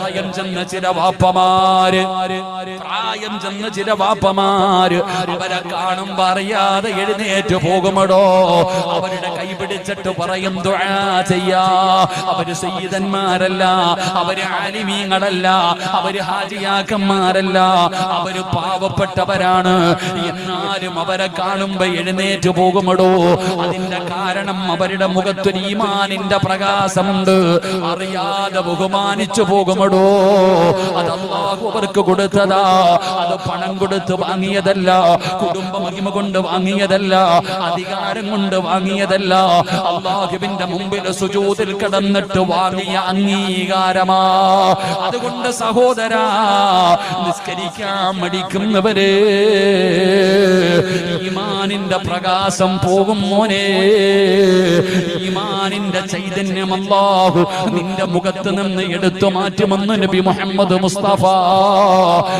പ്രായം ചെന്ന ചില വാപ്പമാര് അവരെ കാണുമ്പോ അറിയാതെ എഴുന്നേറ്റ് പോകുമടോ. അവരുടെ കൈ പിടിച്ചിട്ട് പറയും ദുആ ചെയ്യാ. അവര് സയ്യിദന്മാരല്ല, അവര് ആലിമീങ്ങളല്ല, അവര് ഹാജിയാക്കന്മാരല്ല, അവര് പാവപ്പെട്ടവരാണ്. എന്നാലും അവരെ കാണുമ്പോ എഴുന്നേറ്റ് പോകുമടോ. അതിന്റെ കാരണം അവരുടെ മുഖത്തൊരു ഈമാനിന്റെ പ്രകാശമുണ്ട്. അറിയാതെ ബഹുമാനിച്ചു പോകുമടോ. അത് അല്ലാഹു അവർക്ക് കൊടുത്തതാ. അത് പണം കൊടുത്ത് വാങ്ങിയതല്ല, കുടുംബ മഹിമ കൊണ്ട് വാങ്ങിയതല്ല, അധികാരം കൊണ്ട് വാങ്ങിയതല്ല. അല്ലാഹുവിന്റെ മുമ്പിൽ സുജൂദിൽ കിടന്നിട്ട് വാങ്ങിയ അംഗീകാരമാ. അതുകൊണ്ട് സഹോദരാ, നിസ്കരിക്കാൻ മടിക്കുന്നവരെ, ഈമാനിന്റെ പ്രകാശം പോകും മോനെ. ഈമാനിന്റെ ചൈതന്യം അല്ലാഹു നിന്റെ മുഖത്ത് നിന്ന് എടുത്തു മാറ്റുമെന്ന് നബി മുഹമ്മദ് മുസ്തഫ